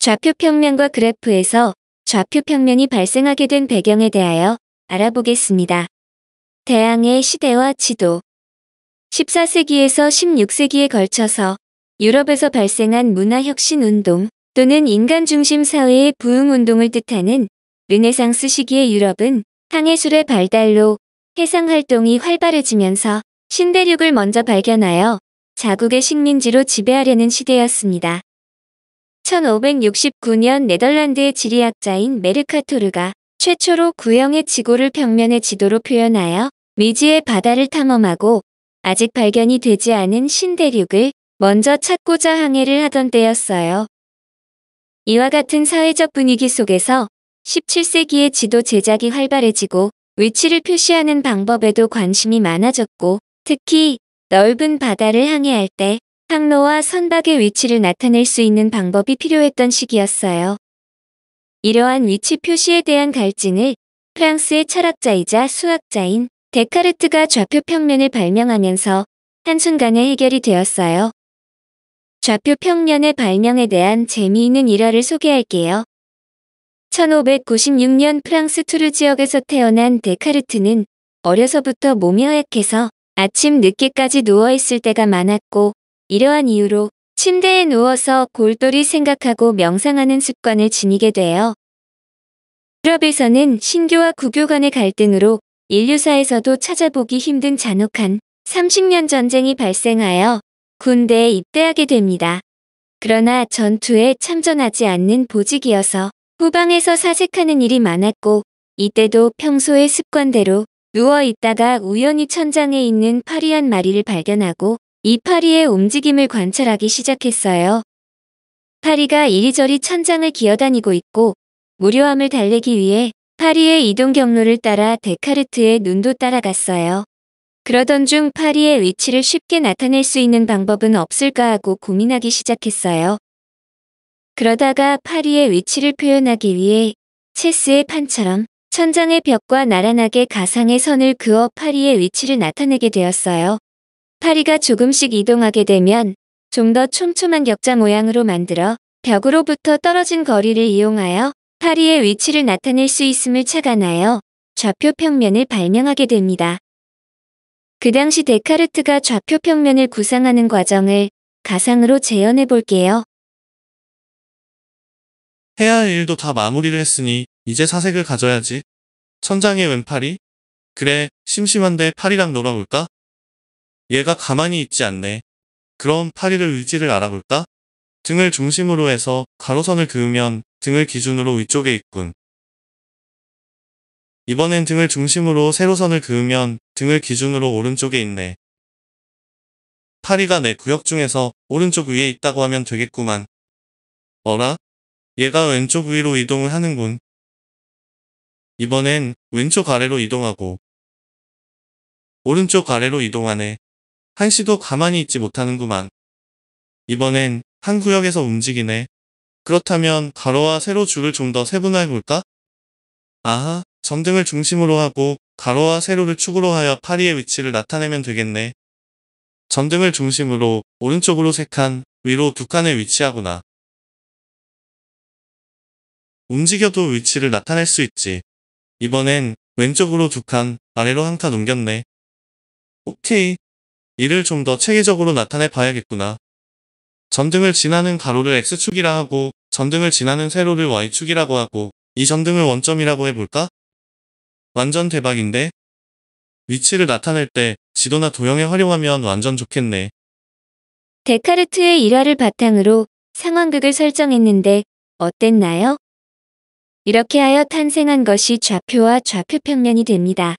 좌표 평면과 그래프에서 좌표 평면이 발생하게 된 배경에 대하여 알아보겠습니다. 대항해 시대와 지도 14세기에서 16세기에 걸쳐서 유럽에서 발생한 문화혁신 운동 또는 인간중심 사회의 부흥운동을 뜻하는 르네상스 시기의 유럽은 항해술의 발달로 해상활동이 활발해지면서 신대륙을 먼저 발견하여 자국의 식민지로 지배하려는 시대였습니다. 1569년 네덜란드의 지리학자인 메르카토르가 최초로 구형의 지구를 평면의 지도로 표현하여 미지의 바다를 탐험하고 아직 발견이 되지 않은 신대륙을 먼저 찾고자 항해를 하던 때였어요. 이와 같은 사회적 분위기 속에서 17세기의 지도 제작이 활발해지고 위치를 표시하는 방법에도 관심이 많아졌고 특히 넓은 바다를 항해할 때 항로와 선박의 위치를 나타낼 수 있는 방법이 필요했던 시기였어요. 이러한 위치 표시에 대한 갈증을 프랑스의 철학자이자 수학자인 데카르트가 좌표 평면을 발명하면서 한순간에 해결이 되었어요. 좌표 평면의 발명에 대한 재미있는 일화를 소개할게요. 1596년 프랑스 투르 지역에서 태어난 데카르트는 어려서부터 몸이 허약해서 아침 늦게까지 누워있을 때가 많았고 이러한 이유로 침대에 누워서 골똘히 생각하고 명상하는 습관을 지니게 돼요. 유럽에서는 신교와 구교 간의 갈등으로 인류사에서도 찾아보기 힘든 잔혹한 30년 전쟁이 발생하여 군대에 입대하게 됩니다. 그러나 전투에 참전하지 않는 보직이어서 후방에서 사색하는 일이 많았고 이때도 평소의 습관대로 누워있다가 우연히 천장에 있는 파리 한 마리를 발견하고 이 파리의 움직임을 관찰하기 시작했어요. 파리가 이리저리 천장을 기어다니고 있고 무료함을 달래기 위해 파리의 이동 경로를 따라 데카르트의 눈도 따라갔어요. 그러던 중 파리의 위치를 쉽게 나타낼 수 있는 방법은 없을까 하고 고민하기 시작했어요. 그러다가 파리의 위치를 표현하기 위해 체스의 판처럼 천장의 벽과 나란하게 가상의 선을 그어 파리의 위치를 나타내게 되었어요. 파리가 조금씩 이동하게 되면 좀 더 촘촘한 격자 모양으로 만들어 벽으로부터 떨어진 거리를 이용하여 파리의 위치를 나타낼 수 있음을 착안하여 좌표 평면을 발명하게 됩니다. 그 당시 데카르트가 좌표 평면을 구상하는 과정을 가상으로 재현해 볼게요. 해야 할 일도 다 마무리를 했으니 이제 사색을 가져야지. 천장에 웬 파리? 그래, 심심한데 파리랑 놀아볼까? 얘가 가만히 있지 않네. 그럼 파리를 위치를 알아볼까? 등을 중심으로 해서 가로선을 그으면 등을 기준으로 위쪽에 있군. 이번엔 등을 중심으로 세로선을 그으면 등을 기준으로 오른쪽에 있네. 파리가 내 구역 중에서 오른쪽 위에 있다고 하면 되겠구만. 어라? 얘가 왼쪽 위로 이동을 하는군. 이번엔 왼쪽 아래로 이동하고 오른쪽 아래로 이동하네. 한시도 가만히 있지 못하는구만. 이번엔 한 구역에서 움직이네. 그렇다면 가로와 세로 줄을 좀 더 세분화해볼까? 아하, 점등을 중심으로 하고 가로와 세로를 축으로 하여 파리의 위치를 나타내면 되겠네. 점등을 중심으로 오른쪽으로 3칸, 위로 2칸에 위치하구나. 움직여도 위치를 나타낼 수 있지. 이번엔 왼쪽으로 2칸, 아래로 1칸 옮겼네. 오케이. 이를 좀 더 체계적으로 나타내 봐야겠구나. 점등을 지나는 가로를 X축이라 하고 점등을 지나는 세로를 Y축이라고 하고 이 점등을 원점이라고 해볼까? 완전 대박인데? 위치를 나타낼 때 지도나 도형에 활용하면 완전 좋겠네. 데카르트의 일화를 바탕으로 상황극을 설정했는데 어땠나요? 이렇게 하여 탄생한 것이 좌표와 좌표 평면이 됩니다.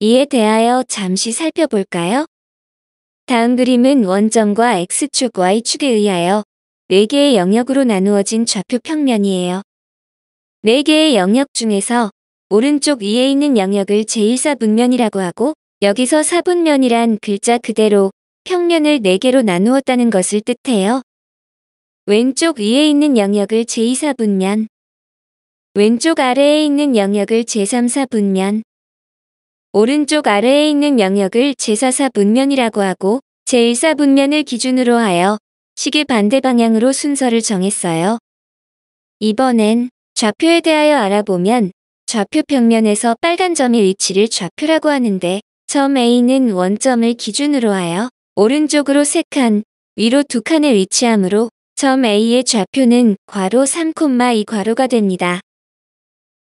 이에 대하여 잠시 살펴볼까요? 다음 그림은 원점과 X축, Y축에 의하여 4개의 영역으로 나누어진 좌표 평면이에요. 4개의 영역 중에서 오른쪽 위에 있는 영역을 제1사분면이라고 하고 여기서 사분면이란 글자 그대로 평면을 4개로 나누었다는 것을 뜻해요. 왼쪽 위에 있는 영역을 제2사분면, 왼쪽 아래에 있는 영역을 제3사분면, 오른쪽 아래에 있는 영역을 제4사분면이라고 하고 제1사분면을 기준으로 하여 시계 반대 방향으로 순서를 정했어요. 이번엔 좌표에 대하여 알아보면 좌표 평면에서 빨간 점의 위치를 좌표라고 하는데 점 A는 원점을 기준으로 하여 오른쪽으로 3칸, 위로 2칸에 위치하므로 점 A의 좌표는 괄호 3,2 괄호가 됩니다.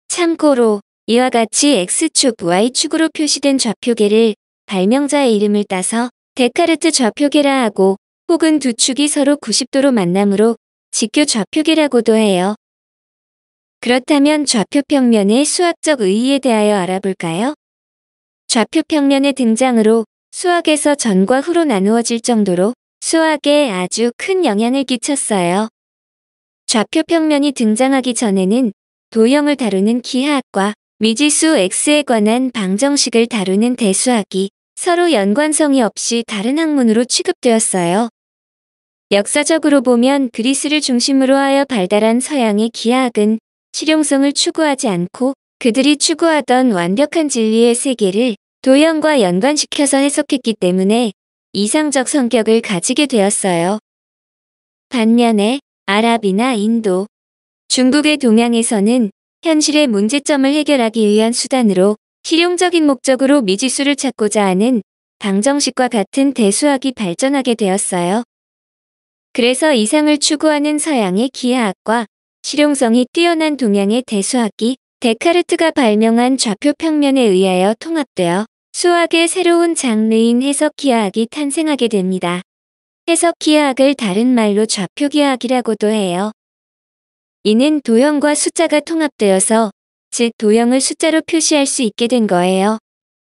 참고로 이와 같이 X축, Y축으로 표시된 좌표계를 발명자의 이름을 따서 데카르트 좌표계라 하고 혹은 두 축이 서로 90도로 만나므로 직교 좌표계라고도 해요. 그렇다면 좌표 평면의 수학적 의의에 대하여 알아볼까요? 좌표 평면의 등장으로 수학에서 전과 후로 나누어질 정도로 수학에 아주 큰 영향을 끼쳤어요. 좌표 평면이 등장하기 전에는 도형을 다루는 기하학과 미지수 x에 관한 방정식을 다루는 대수학이 서로 연관성이 없이 다른 학문으로 취급되었어요. 역사적으로 보면 그리스를 중심으로 하여 발달한 서양의 기하학은 실용성을 추구하지 않고 그들이 추구하던 완벽한 진리의 세계를 도형과 연관시켜서 해석했기 때문에 이상적 성격을 가지게 되었어요. 반면에 아랍이나 인도, 중국의 동양에서는 현실의 문제점을 해결하기 위한 수단으로 실용적인 목적으로 미지수를 찾고자 하는 방정식과 같은 대수학이 발전하게 되었어요. 그래서 이상을 추구하는 서양의 기하학과 실용성이 뛰어난 동양의 대수학이 데카르트가 발명한 좌표 평면에 의하여 통합되어 수학의 새로운 장르인 해석기하학이 탄생하게 됩니다. 해석기하학을 다른 말로 좌표기하학이라고도 해요. 이는 도형과 숫자가 통합되어서 즉 도형을 숫자로 표시할 수 있게 된 거예요.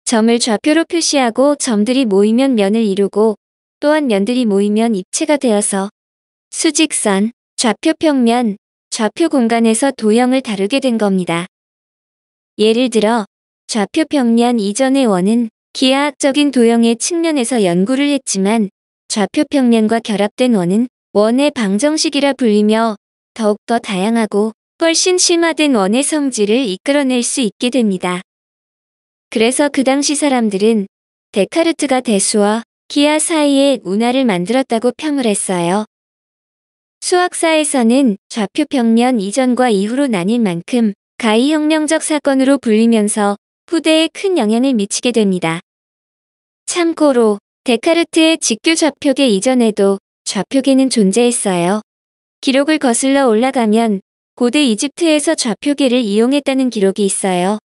점을 좌표로 표시하고 점들이 모이면 면을 이루고 또한 면들이 모이면 입체가 되어서 수직선, 좌표평면, 좌표 공간에서 도형을 다루게 된 겁니다. 예를 들어 좌표평면 이전의 원은 기하학적인 도형의 측면에서 연구를 했지만 좌표평면과 결합된 원은 원의 방정식이라 불리며 더욱더 다양하고 훨씬 심화된 원의 성질을 이끌어낼 수 있게 됩니다. 그래서 그 당시 사람들은 데카르트가 대수와 기하 사이에 운하를 만들었다고 평을 했어요. 수학사에서는 좌표평면 이전과 이후로 나뉠 만큼 가히혁명적 사건으로 불리면서 후대에 큰 영향을 미치게 됩니다. 참고로 데카르트의 직교 좌표계 이전에도 좌표계는 존재했어요. 기록을 거슬러 올라가면 고대 이집트에서 좌표계를 이용했다는 기록이 있어요.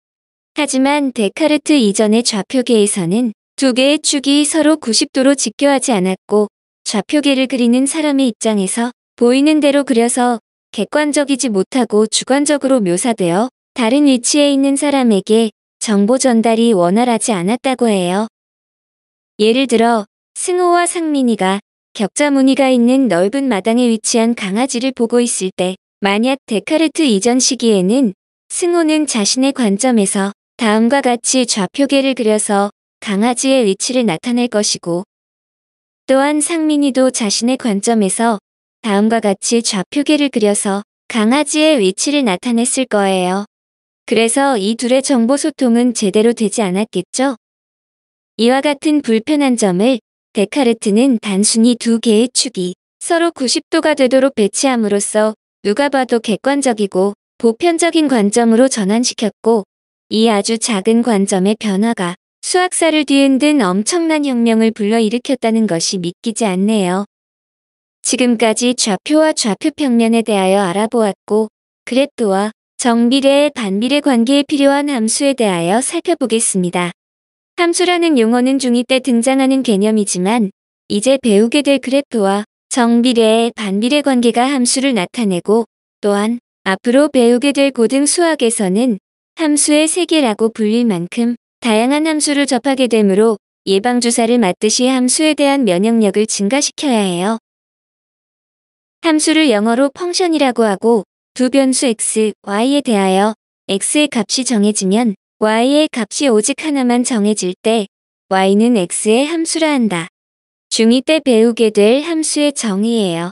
하지만 데카르트 이전의 좌표계에서는 두 개의 축이 서로 90도로 직교하지 않았고 좌표계를 그리는 사람의 입장에서 보이는 대로 그려서 객관적이지 못하고 주관적으로 묘사되어 다른 위치에 있는 사람에게 정보 전달이 원활하지 않았다고 해요. 예를 들어 승호와 상민이가 격자 무늬가 있는 넓은 마당에 위치한 강아지를 보고 있을 때 만약 데카르트 이전 시기에는 승호는 자신의 관점에서 다음과 같이 좌표계를 그려서 강아지의 위치를 나타낼 것이고 또한 상민이도 자신의 관점에서 다음과 같이 좌표계를 그려서 강아지의 위치를 나타냈을 거예요. 그래서 이 둘의 정보 소통은 제대로 되지 않았겠죠? 이와 같은 불편한 점을 데카르트는 단순히 두 개의 축이 서로 90도가 되도록 배치함으로써 누가 봐도 객관적이고 보편적인 관점으로 전환시켰고 이 아주 작은 관점의 변화가 수학사를 뒤흔든 엄청난 혁명을 불러일으켰다는 것이 믿기지 않네요. 지금까지 좌표와 좌표평면에 대하여 알아보았고 그래프와 정비례, 반비례 관계에 필요한 함수에 대하여 살펴보겠습니다. 함수라는 용어는 중2 때 등장하는 개념이지만 이제 배우게 될 그래프와 정비례, 반비례 관계가 함수를 나타내고 또한 앞으로 배우게 될 고등 수학에서는 함수의 세계라고 불릴 만큼 다양한 함수를 접하게 되므로 예방주사를 맞듯이 함수에 대한 면역력을 증가시켜야 해요. 함수를 영어로 펑션이라고 하고 두 변수 x, y에 대하여 x의 값이 정해지면 y의 값이 오직 하나만 정해질 때 y는 x의 함수라 한다. 중2 때 배우게 될 함수의 정의예요.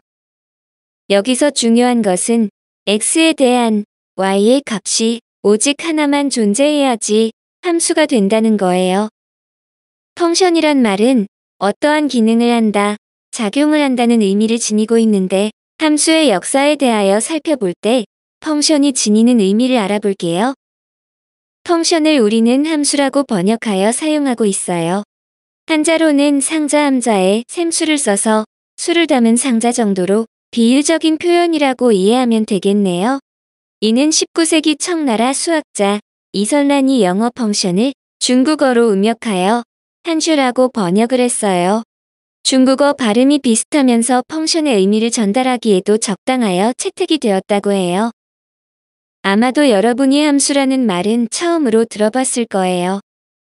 여기서 중요한 것은 x에 대한 y의 값이 오직 하나만 존재해야지 함수가 된다는 거예요. 펑션이란 말은 어떠한 기능을 한다, 작용을 한다는 의미를 지니고 있는데 함수의 역사에 대하여 살펴볼 때 펑션이 지니는 의미를 알아볼게요. 펑션을 우리는 함수라고 번역하여 사용하고 있어요. 한자로는 상자 함자에 샘수를 써서 수를 담은 상자 정도로 비유적인 표현이라고 이해하면 되겠네요. 이는 19세기 청나라 수학자 이설란이 영어 펑션을 중국어로 음역하여 한슈라고 번역을 했어요. 중국어 발음이 비슷하면서 펑션의 의미를 전달하기에도 적당하여 채택이 되었다고 해요. 아마도 여러분이 함수라는 말은 처음으로 들어봤을 거예요.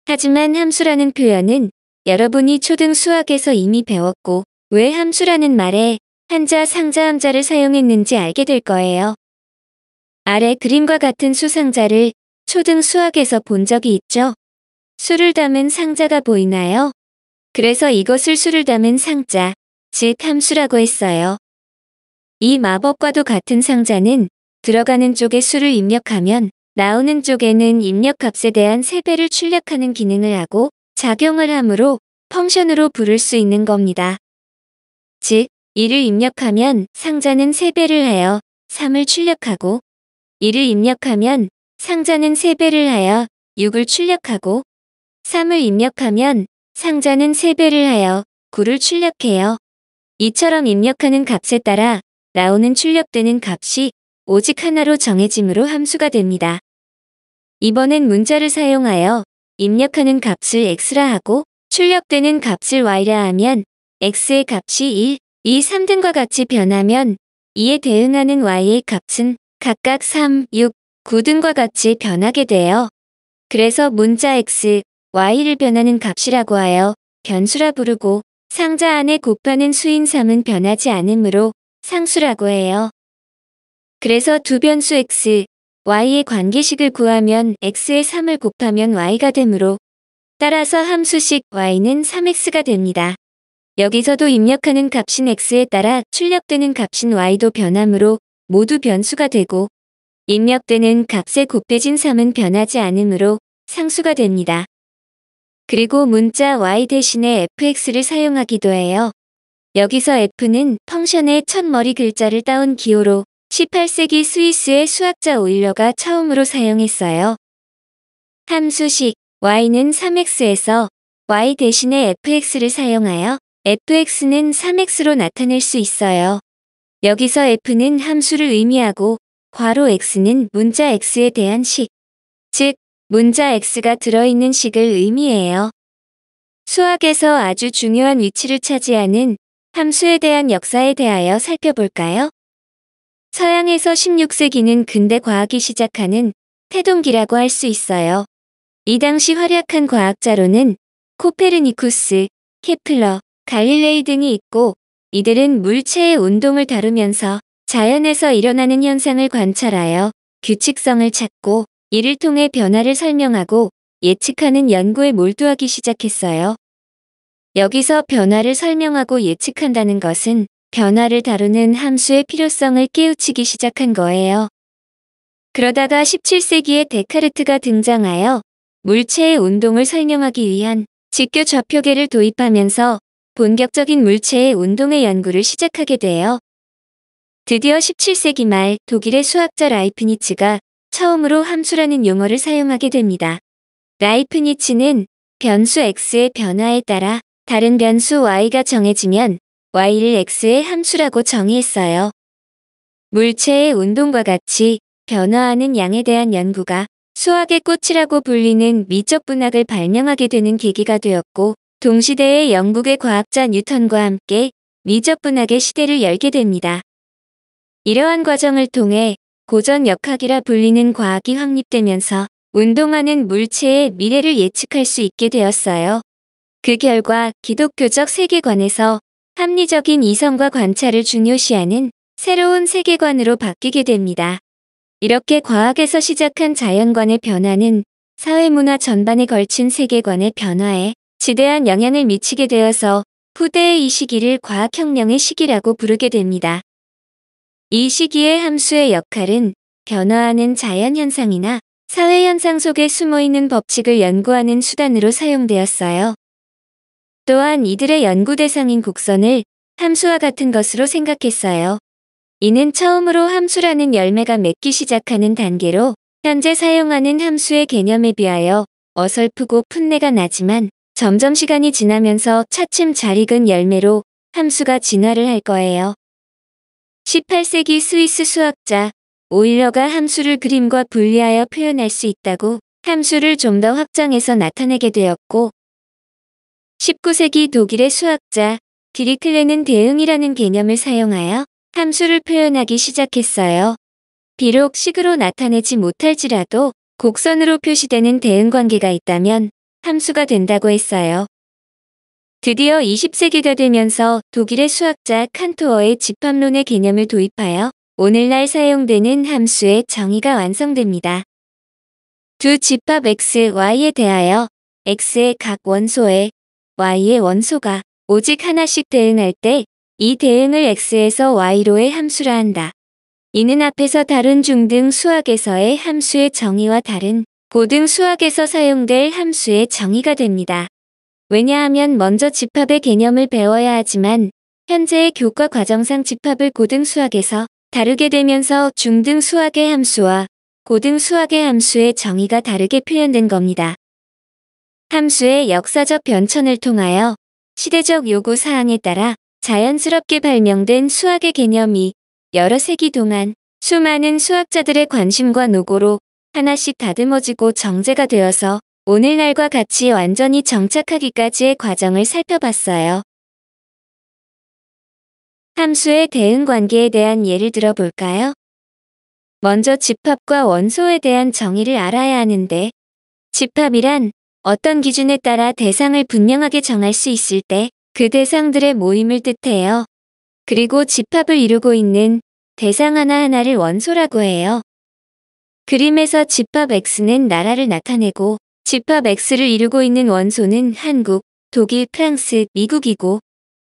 하지만 함수라는 표현은 여러분이 초등 수학에서 이미 배웠고 왜 함수라는 말에 한자, 상자, 함자를 사용했는지 알게 될 거예요. 아래 그림과 같은 수상자를 초등 수학에서 본 적이 있죠? 수를 담은 상자가 보이나요? 그래서 이것을 수를 담은 상자, 즉 함수라고 했어요. 이 마법과도 같은 상자는 들어가는 쪽에 수를 입력하면 나오는 쪽에는 입력값에 대한 세배를 출력하는 기능을 하고 작용을 하므로 펑션으로 부를 수 있는 겁니다. 즉, 1을 입력하면 상자는 세배를 하여 3을 출력하고 1을 입력하면 상자는 세배를 하여 6을 출력하고 3을 입력하면 상자는 세배를 하여 9를 출력해요. 이처럼 입력하는 값에 따라 나오는 출력되는 값이 오직 하나로 정해짐으로 함수가 됩니다. 이번엔 문자를 사용하여 입력하는 값을 x라 하고 출력되는 값을 y라 하면 x의 값이 1, 2, 3 등과 같이 변하면 이에 대응하는 y의 값은 각각 3, 6, 9 등과 같이 변하게 돼요. 그래서 문자 x, y를 변하는 값이라고 하여 변수라 부르고 상자 안에 곱하는 수인 3은 변하지 않으므로 상수라고 해요. 그래서 두 변수 x, y의 관계식을 구하면 x에 3을 곱하면 y가 되므로 따라서 함수식 y는 3x가 됩니다. 여기서도 입력하는 값인 x에 따라 출력되는 값인 y도 변하므로 모두 변수가 되고 입력되는 값에 곱해진 3은 변하지 않으므로 상수가 됩니다. 그리고 문자 y 대신에 fx를 사용하기도 해요. 여기서 f는 펑션의 첫 머리 글자를 따온 기호로 18세기 스위스의 수학자 오일러가 처음으로 사용했어요. 함수식 y는 3x에서 y 대신에 fx를 사용하여 fx는 3x로 나타낼 수 있어요. 여기서 f는 함수를 의미하고 괄호 x는 문자 x에 대한 식, 즉 문자 x가 들어있는 식을 의미해요. 수학에서 아주 중요한 위치를 차지하는 함수에 대한 역사에 대하여 살펴볼까요? 서양에서 16세기는 근대 과학이 시작하는 태동기라고 할 수 있어요. 이 당시 활약한 과학자로는 코페르니쿠스, 케플러, 갈릴레이 등이 있고 이들은 물체의 운동을 다루면서 자연에서 일어나는 현상을 관찰하여 규칙성을 찾고 이를 통해 변화를 설명하고 예측하는 연구에 몰두하기 시작했어요. 여기서 변화를 설명하고 예측한다는 것은 변화를 다루는 함수의 필요성을 깨우치기 시작한 거예요. 그러다가 17세기에 데카르트가 등장하여 물체의 운동을 설명하기 위한 직교 좌표계를 도입하면서 본격적인 물체의 운동의 연구를 시작하게 돼요. 드디어 17세기 말 독일의 수학자 라이프니츠가 처음으로 함수라는 용어를 사용하게 됩니다. 라이프니츠는 변수 x의 변화에 따라 다른 변수 y가 정해지면 y를 x의 함수라고 정의했어요. 물체의 운동과 같이 변화하는 양에 대한 연구가 수학의 꽃이라고 불리는 미적분학을 발명하게 되는 계기가 되었고 동시대의 영국의 과학자 뉴턴과 함께 미적분학의 시대를 열게 됩니다. 이러한 과정을 통해 고전 역학이라 불리는 과학이 확립되면서 운동하는 물체의 미래를 예측할 수 있게 되었어요. 그 결과 기독교적 세계관에서 합리적인 이성과 관찰을 중요시하는 새로운 세계관으로 바뀌게 됩니다. 이렇게 과학에서 시작한 자연관의 변화는 사회문화 전반에 걸친 세계관의 변화에 지대한 영향을 미치게 되어서 후대의 이 시기를 과학혁명의 시기라고 부르게 됩니다. 이 시기의 함수의 역할은 변화하는 자연현상이나 사회현상 속에 숨어있는 법칙을 연구하는 수단으로 사용되었어요. 또한 이들의 연구 대상인 곡선을 함수와 같은 것으로 생각했어요. 이는 처음으로 함수라는 열매가 맺기 시작하는 단계로 현재 사용하는 함수의 개념에 비하여 어설프고 풋내가 나지만 점점 시간이 지나면서 차츰 잘 익은 열매로 함수가 진화를 할 거예요. 18세기 스위스 수학자 오일러가 함수를 그림과 분리하여 표현할 수 있다고 함수를 좀 더 확장해서 나타내게 되었고, 19세기 독일의 수학자 디리클레는 대응이라는 개념을 사용하여 함수를 표현하기 시작했어요. 비록 식으로 나타내지 못할지라도 곡선으로 표시되는 대응 관계가 있다면 함수가 된다고 했어요. 드디어 20세기가 되면서 독일의 수학자 칸토어의 집합론의 개념을 도입하여 오늘날 사용되는 함수의 정의가 완성됩니다. 두 집합 x, y에 대하여 x의 각 원소에 y의 원소가 오직 하나씩 대응할 때 이 대응을 x에서 y로의 함수라 한다. 이는 앞에서 다룬 중등 수학에서의 함수의 정의와 다른 고등 수학에서 사용될 함수의 정의가 됩니다. 왜냐하면 먼저 집합의 개념을 배워야 하지만 현재의 교과 과정상 집합을 고등 수학에서 다루게 되면서 중등 수학의 함수와 고등 수학의 함수의 정의가 다르게 표현된 겁니다. 함수의 역사적 변천을 통하여 시대적 요구 사항에 따라 자연스럽게 발명된 수학의 개념이 여러 세기 동안 수많은 수학자들의 관심과 노고로 하나씩 다듬어지고 정제가 되어서 오늘날과 같이 완전히 정착하기까지의 과정을 살펴봤어요. 함수의 대응 관계에 대한 예를 들어볼까요? 먼저 집합과 원소에 대한 정의를 알아야 하는데, 집합이란 어떤 기준에 따라 대상을 분명하게 정할 수 있을 때 그 대상들의 모임을 뜻해요. 그리고 집합을 이루고 있는 대상 하나하나를 원소라고 해요. 그림에서 집합 X는 나라를 나타내고 집합 X를 이루고 있는 원소는 한국, 독일, 프랑스, 미국이고,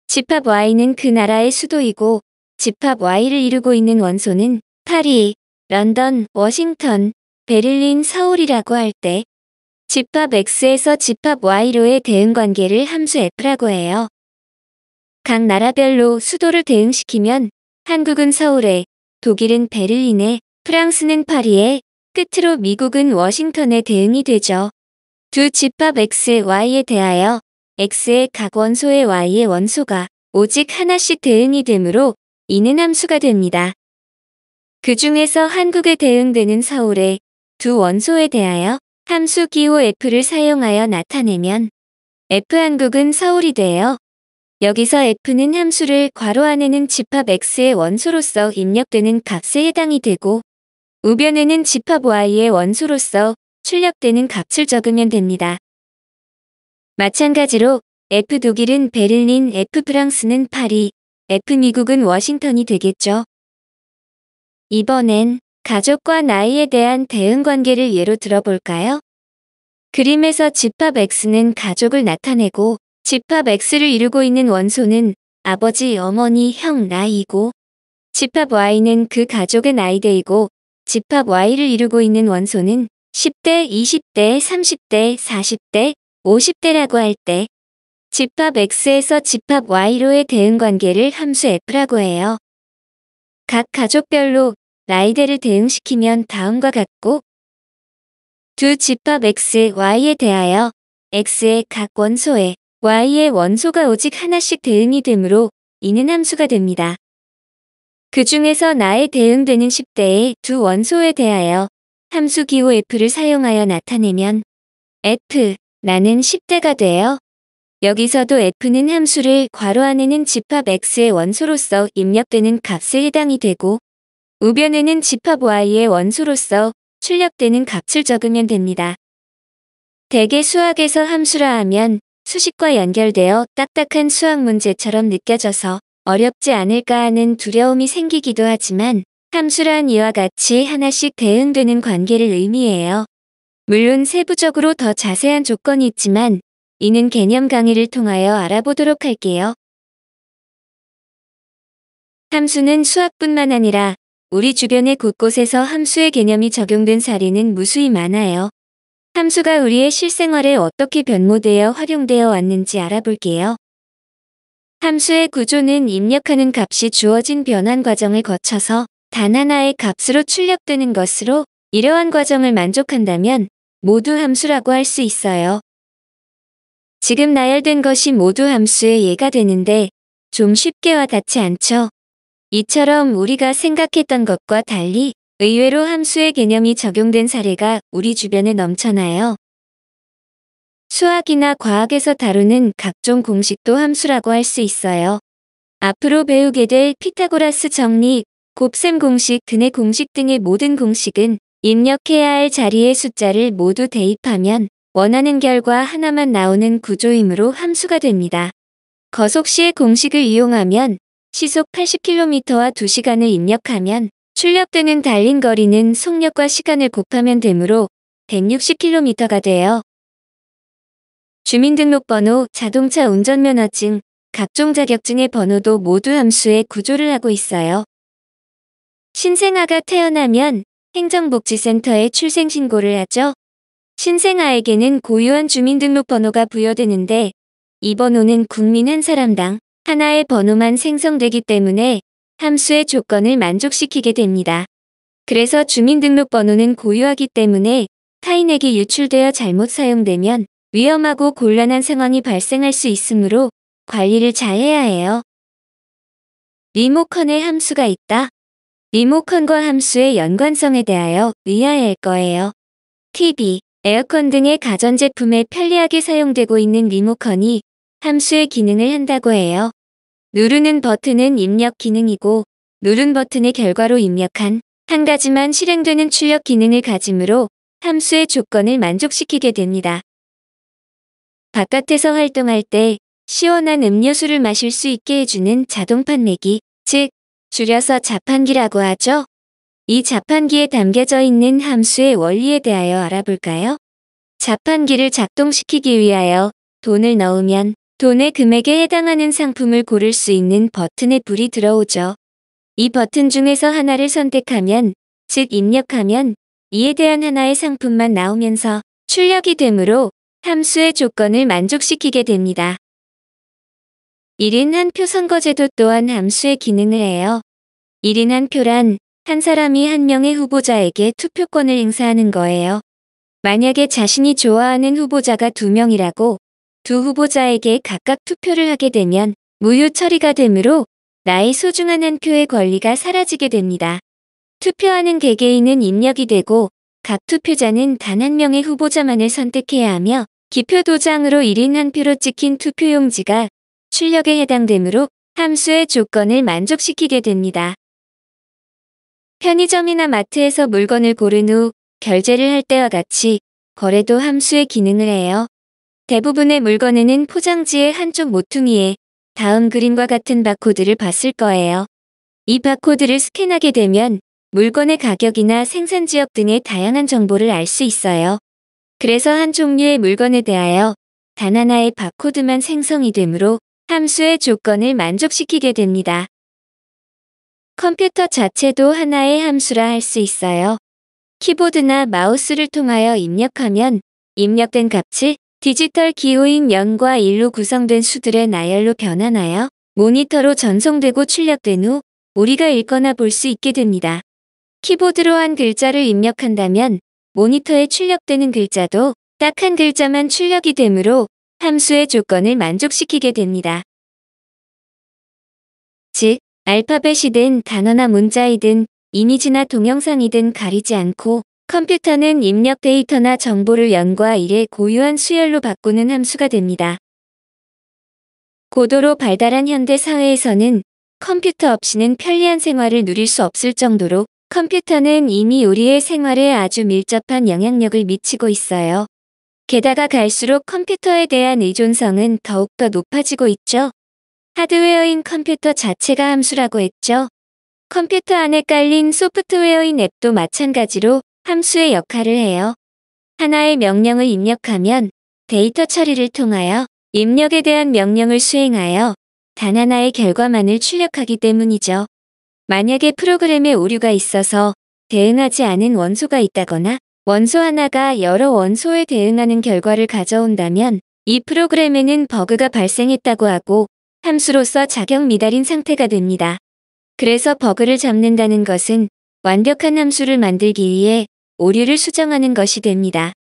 집합 Y는 그 나라의 수도이고 집합 Y를 이루고 있는 원소는 파리, 런던, 워싱턴, 베를린, 서울이라고 할 때 집합 X에서 집합 Y로의 대응 관계를 함수 F라고 해요. 각 나라별로 수도를 대응시키면 한국은 서울에, 독일은 베를린에, 프랑스는 파리에, 끝으로 미국은 워싱턴에 대응이 되죠. 두 집합 X, Y에 대하여 X의 각 원소의 Y의 원소가 오직 하나씩 대응이 되므로 이는 함수가 됩니다. 그 중에서 한국에 대응되는 서울의 두 원소에 대하여 함수 기호 F를 사용하여 나타내면 F한국은 서울이 돼요. 여기서 F는 함수를 괄호 안에는 집합 X의 원소로서 입력되는 값에 해당이 되고 우변에는 집합 Y의 원소로서 출력되는 값을 적으면 됩니다. 마찬가지로 F 독일은 베를린, F 프랑스는 파리, F 미국은 워싱턴이 되겠죠. 이번엔 가족과 나이에 대한 대응 관계를 예로 들어볼까요? 그림에서 집합 X는 가족을 나타내고 집합 X를 이루고 있는 원소는 아버지, 어머니, 형, 나이이고 집합 Y는 그 가족의 나이대이고 집합 Y를 이루고 있는 원소는 10대, 20대, 30대, 40대, 50대라고 할 때 집합 X에서 집합 Y로의 대응 관계를 함수 F라고 해요. 각 가족별로 나이대를 대응시키면 다음과 같고 두 집합 X, Y에 대하여 X의 각 원소에 Y의 원소가 오직 하나씩 대응이 되므로 이는 함수가 됩니다. 그 중에서 나에 대응되는 10대의 두 원소에 대하여 함수 기호 F를 사용하여 나타내면 F, 나는 10대가 돼요. 여기서도 F는 함수를 괄호 안에는 집합 X의 원소로서 입력되는 값에 해당이 되고 우변에는 집합 Y의 원소로서 출력되는 값을 적으면 됩니다. 대개 수학에서 함수라 하면 수식과 연결되어 딱딱한 수학 문제처럼 느껴져서 어렵지 않을까 하는 두려움이 생기기도 하지만 함수란 이와 같이 하나씩 대응되는 관계를 의미해요. 물론 세부적으로 더 자세한 조건이 있지만 이는 개념 강의를 통하여 알아보도록 할게요. 함수는 수학뿐만 아니라 우리 주변의 곳곳에서 함수의 개념이 적용된 사례는 무수히 많아요. 함수가 우리의 실생활에 어떻게 변모되어 활용되어 왔는지 알아볼게요. 함수의 구조는 입력하는 값이 주어진 변환 과정을 거쳐서 단 하나의 값으로 출력되는 것으로 이러한 과정을 만족한다면 모두 함수라고 할 수 있어요. 지금 나열된 것이 모두 함수의 예가 되는데 좀 쉽게 와닿지 않죠? 이처럼 우리가 생각했던 것과 달리 의외로 함수의 개념이 적용된 사례가 우리 주변에 넘쳐나요. 수학이나 과학에서 다루는 각종 공식도 함수라고 할 수 있어요. 앞으로 배우게 될 피타고라스 정리, 곱셈 공식, 근의 공식 등의 모든 공식은 입력해야 할 자리에 숫자를 모두 대입하면 원하는 결과 하나만 나오는 구조이므로 함수가 됩니다. 거속시의 공식을 이용하면 시속 80km와 2시간을 입력하면 출력되는 달린 거리는 속력과 시간을 곱하면 되므로 160km가 돼요. 주민등록번호, 자동차 운전면허증, 각종 자격증의 번호도 모두 함수의 구조를 하고 있어요. 신생아가 태어나면 행정복지센터에 출생신고를 하죠. 신생아에게는 고유한 주민등록번호가 부여되는데 이 번호는 국민 한 사람당 하나의 번호만 생성되기 때문에 함수의 조건을 만족시키게 됩니다. 그래서 주민등록번호는 고유하기 때문에 타인에게 유출되어 잘못 사용되면 위험하고 곤란한 상황이 발생할 수 있으므로 관리를 잘 해야 해요. 리모컨에 함수가 있다. 리모컨과 함수의 연관성에 대하여 의아해 할 거예요. TV, 에어컨 등의 가전제품에 편리하게 사용되고 있는 리모컨이 함수의 기능을 한다고 해요. 누르는 버튼은 입력 기능이고 누른 버튼의 결과로 입력한 한 가지만 실행되는 출력 기능을 가지므로 함수의 조건을 만족시키게 됩니다. 바깥에서 활동할 때 시원한 음료수를 마실 수 있게 해주는 자동 판매기, 즉 줄여서 자판기라고 하죠. 이 자판기에 담겨져 있는 함수의 원리에 대하여 알아볼까요? 자판기를 작동시키기 위하여 돈을 넣으면 돈의 금액에 해당하는 상품을 고를 수 있는 버튼에 불이 들어오죠. 이 버튼 중에서 하나를 선택하면, 즉 입력하면 이에 대한 하나의 상품만 나오면서 출력이 되므로 함수의 조건을 만족시키게 됩니다. 1인 1표 선거제도 또한 함수의 기능을 해요. 1인 1표란 한 사람이 한 명의 후보자에게 투표권을 행사하는 거예요. 만약에 자신이 좋아하는 후보자가 2명이라고 두 후보자에게 각각 투표를 하게 되면 무효 처리가 되므로 나의 소중한 한 표의 권리가 사라지게 됩니다. 투표하는 개개인은 입력이 되고 각 투표자는 단 한 명의 후보자만을 선택해야 하며 기표 도장으로 1인 1표로 찍힌 투표용지가 출력에 해당되므로 함수의 조건을 만족시키게 됩니다. 편의점이나 마트에서 물건을 고른 후 결제를 할 때와 같이 거래도 함수의 기능을 해요. 대부분의 물건에는 포장지의 한쪽 모퉁이에 다음 그림과 같은 바코드를 봤을 거예요. 이 바코드를 스캔하게 되면 물건의 가격이나 생산 지역 등의 다양한 정보를 알 수 있어요. 그래서 한 종류의 물건에 대하여 단 하나의 바코드만 생성이 되므로 함수의 조건을 만족시키게 됩니다. 컴퓨터 자체도 하나의 함수라 할 수 있어요. 키보드나 마우스를 통하여 입력하면 입력된 값이 디지털 기호인 0과 1로 구성된 수들의 나열로 변환하여 모니터로 전송되고 출력된 후 우리가 읽거나 볼 수 있게 됩니다. 키보드로 한 글자를 입력한다면 모니터에 출력되는 글자도 딱 한 글자만 출력이 되므로 함수의 조건을 만족시키게 됩니다. 즉, 알파벳이든 단어나 문자이든 이미지나 동영상이든 가리지 않고 컴퓨터는 입력 데이터나 정보를 0과 1의 고유한 수열로 바꾸는 함수가 됩니다. 고도로 발달한 현대 사회에서는 컴퓨터 없이는 편리한 생활을 누릴 수 없을 정도로 컴퓨터는 이미 우리의 생활에 아주 밀접한 영향력을 미치고 있어요. 게다가 갈수록 컴퓨터에 대한 의존성은 더욱더 높아지고 있죠. 하드웨어인 컴퓨터 자체가 함수라고 했죠. 컴퓨터 안에 깔린 소프트웨어인 앱도 마찬가지로 함수의 역할을 해요. 하나의 명령을 입력하면 데이터 처리를 통하여 입력에 대한 명령을 수행하여 단 하나의 결과만을 출력하기 때문이죠. 만약에 프로그램에 오류가 있어서 대응하지 않은 원소가 있다거나 원소 하나가 여러 원소에 대응하는 결과를 가져온다면 이 프로그램에는 버그가 발생했다고 하고 함수로서 작용 미달인 상태가 됩니다. 그래서 버그를 잡는다는 것은 완벽한 함수를 만들기 위해 오류를 수정하는 것이 됩니다.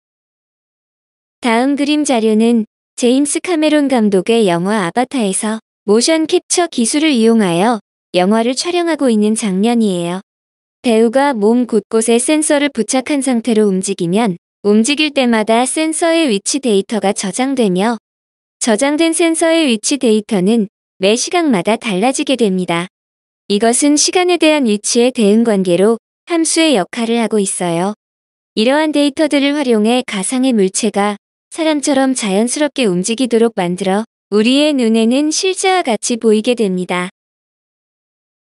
다음 그림 자료는 제임스 카메론 감독의 영화 아바타에서 모션 캡처 기술을 이용하여 영화를 촬영하고 있는 장면이에요. 배우가 몸 곳곳에 센서를 부착한 상태로 움직이면 움직일 때마다 센서의 위치 데이터가 저장되며 저장된 센서의 위치 데이터는 매 시각마다 달라지게 됩니다. 이것은 시간에 대한 위치의 대응 관계로 함수의 역할을 하고 있어요. 이러한 데이터들을 활용해 가상의 물체가 사람처럼 자연스럽게 움직이도록 만들어 우리의 눈에는 실제와 같이 보이게 됩니다.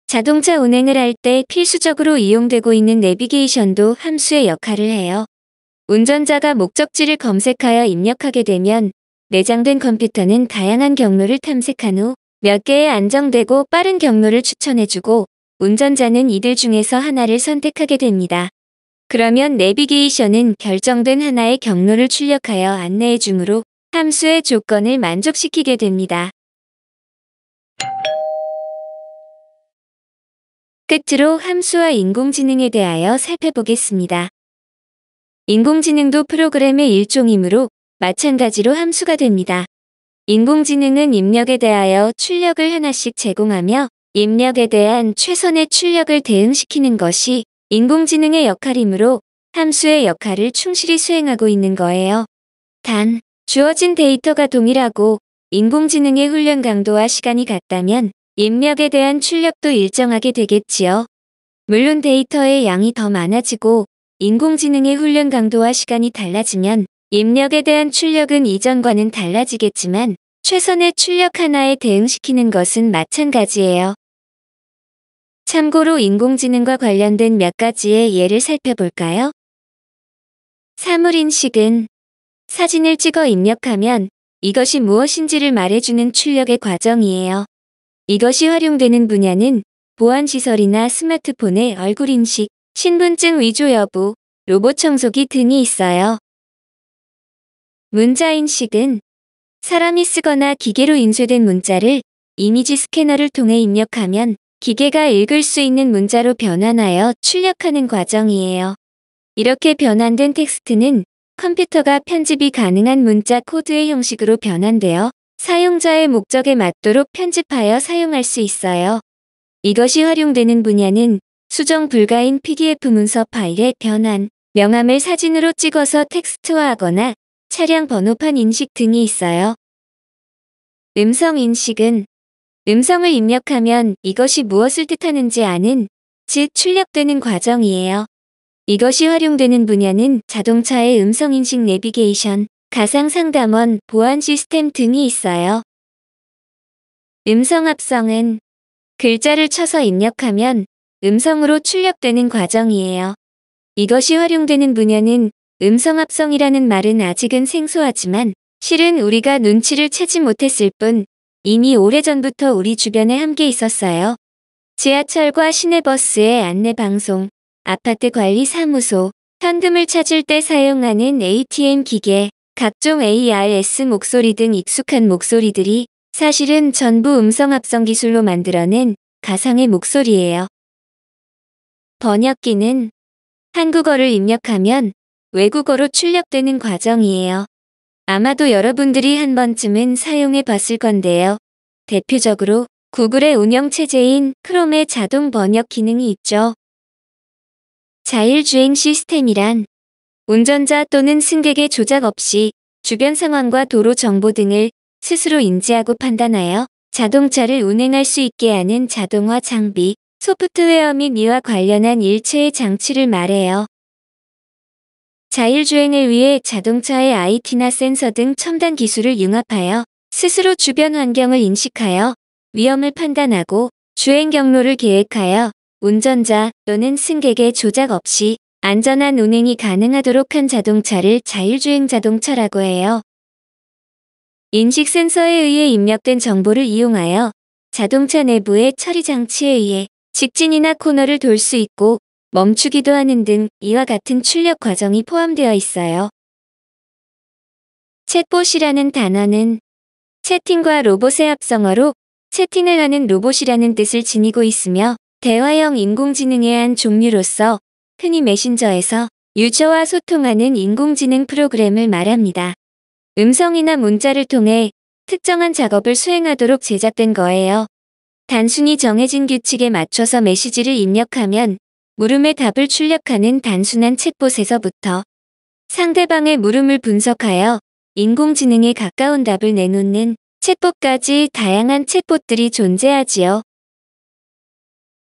자동차 운행을 할 때 필수적으로 이용되고 있는 내비게이션도 함수의 역할을 해요. 운전자가 목적지를 검색하여 입력하게 되면 내장된 컴퓨터는 다양한 경로를 탐색한 후 몇 개의 안정되고 빠른 경로를 추천해주고 운전자는 이들 중에서 하나를 선택하게 됩니다. 그러면 내비게이션은 결정된 하나의 경로를 출력하여 안내해 주므로 함수의 조건을 만족시키게 됩니다. 끝으로 함수와 인공지능에 대하여 살펴보겠습니다. 인공지능도 프로그램의 일종이므로 마찬가지로 함수가 됩니다. 인공지능은 입력에 대하여 출력을 하나씩 제공하며 입력에 대한 최선의 출력을 대응시키는 것이 인공지능의 역할이므로 함수의 역할을 충실히 수행하고 있는 거예요. 단, 주어진 데이터가 동일하고 인공지능의 훈련 강도와 시간이 같다면 입력에 대한 출력도 일정하게 되겠지요. 물론 데이터의 양이 더 많아지고 인공지능의 훈련 강도와 시간이 달라지면 입력에 대한 출력은 이전과는 달라지겠지만 최선의 출력 하나에 대응시키는 것은 마찬가지예요. 참고로 인공지능과 관련된 몇 가지의 예를 살펴볼까요? 사물인식은 사진을 찍어 입력하면 이것이 무엇인지를 말해주는 출력의 과정이에요. 이것이 활용되는 분야는 보안시설이나 스마트폰의 얼굴인식, 신분증 위조 여부, 로봇 청소기 등이 있어요. 문자인식은 사람이 쓰거나 기계로 인쇄된 문자를 이미지 스캐너를 통해 입력하면 기계가 읽을 수 있는 문자로 변환하여 출력하는 과정이에요. 이렇게 변환된 텍스트는 컴퓨터가 편집이 가능한 문자 코드의 형식으로 변환되어 사용자의 목적에 맞도록 편집하여 사용할 수 있어요. 이것이 활용되는 분야는 수정 불가인 PDF 문서 파일의 변환, 명함을 사진으로 찍어서 텍스트화하거나 차량 번호판 인식 등이 있어요. 음성 인식은 음성을 입력하면 이것이 무엇을 뜻하는지 아는, 즉 출력되는 과정이에요. 이것이 활용되는 분야는 자동차의 음성인식 내비게이션, 가상상담원, 보안 시스템 등이 있어요. 음성 합성은 글자를 쳐서 입력하면 음성으로 출력되는 과정이에요. 이것이 활용되는 분야는 음성합성이라는 말은 아직은 생소하지만 실은 우리가 눈치를 채지 못했을 뿐 이미 오래전부터 우리 주변에 함께 있었어요. 지하철과 시내버스의 안내방송, 아파트 관리 사무소, 현금을 찾을 때 사용하는 ATM 기계, 각종 ARS 목소리 등 익숙한 목소리들이 사실은 전부 음성합성 기술로 만들어낸 가상의 목소리예요. 번역기는 한국어를 입력하면 외국어로 출력되는 과정이에요. 아마도 여러분들이 한 번쯤은 사용해 봤을 건데요. 대표적으로 구글의 운영체제인 크롬의 자동 번역 기능이 있죠. 자율주행 시스템이란 운전자 또는 승객의 조작 없이 주변 상황과 도로 정보 등을 스스로 인지하고 판단하여 자동차를 운행할 수 있게 하는 자동화 장비, 소프트웨어 및 이와 관련한 일체의 장치를 말해요. 자율주행을 위해 자동차의 IT나 센서 등 첨단 기술을 융합하여 스스로 주변 환경을 인식하여 위험을 판단하고 주행 경로를 계획하여 운전자 또는 승객의 조작 없이 안전한 운행이 가능하도록 한 자동차를 자율주행 자동차라고 해요. 인식 센서에 의해 입력된 정보를 이용하여 자동차 내부의 처리 장치에 의해 직진이나 코너를 돌 수 있고 멈추기도 하는 등 이와 같은 출력 과정이 포함되어 있어요. 챗봇이라는 단어는 채팅과 로봇의 합성어로 채팅을 하는 로봇이라는 뜻을 지니고 있으며 대화형 인공지능의 한 종류로서 흔히 메신저에서 유저와 소통하는 인공지능 프로그램을 말합니다. 음성이나 문자를 통해 특정한 작업을 수행하도록 제작된 거예요. 단순히 정해진 규칙에 맞춰서 메시지를 입력하면 물음의 답을 출력하는 단순한 챗봇에서부터 상대방의 물음을 분석하여 인공지능에 가까운 답을 내놓는 챗봇까지 다양한 챗봇들이 존재하지요.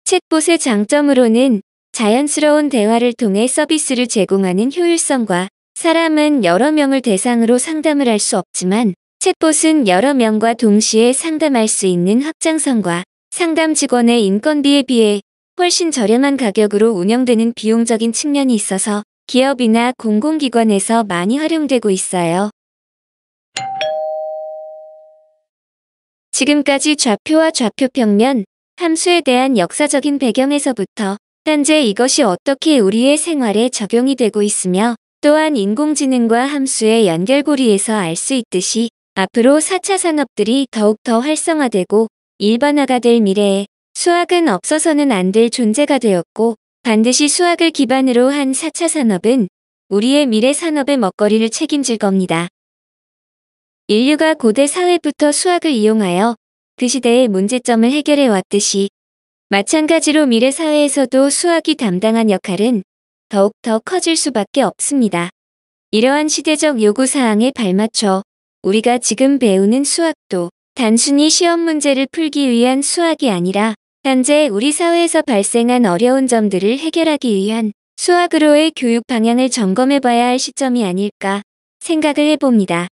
챗봇의 장점으로는 자연스러운 대화를 통해 서비스를 제공하는 효율성과 사람은 여러 명을 대상으로 상담을 할 수 없지만 챗봇은 여러 명과 동시에 상담할 수 있는 확장성과 상담 직원의 인건비에 비해 훨씬 저렴한 가격으로 운영되는 비용적인 측면이 있어서 기업이나 공공기관에서 많이 활용되고 있어요. 지금까지 좌표와 좌표평면, 함수에 대한 역사적인 배경에서부터 현재 이것이 어떻게 우리의 생활에 적용이 되고 있으며 또한 인공지능과 함수의 연결고리에서 알 수 있듯이 앞으로 4차 산업들이 더욱더 활성화되고 일반화가 될 미래에 수학은 없어서는 안 될 존재가 되었고 반드시 수학을 기반으로 한 4차 산업은 우리의 미래 산업의 먹거리를 책임질 겁니다. 인류가 고대 사회부터 수학을 이용하여 그 시대의 문제점을 해결해 왔듯이 마찬가지로 미래 사회에서도 수학이 담당한 역할은 더욱더 커질 수밖에 없습니다. 이러한 시대적 요구사항에 발맞춰 우리가 지금 배우는 수학도 단순히 시험 문제를 풀기 위한 수학이 아니라 현재 우리 사회에서 발생한 어려운 점들을 해결하기 위한 수학으로의 교육 방향을 점검해봐야 할 시점이 아닐까 생각을 해봅니다.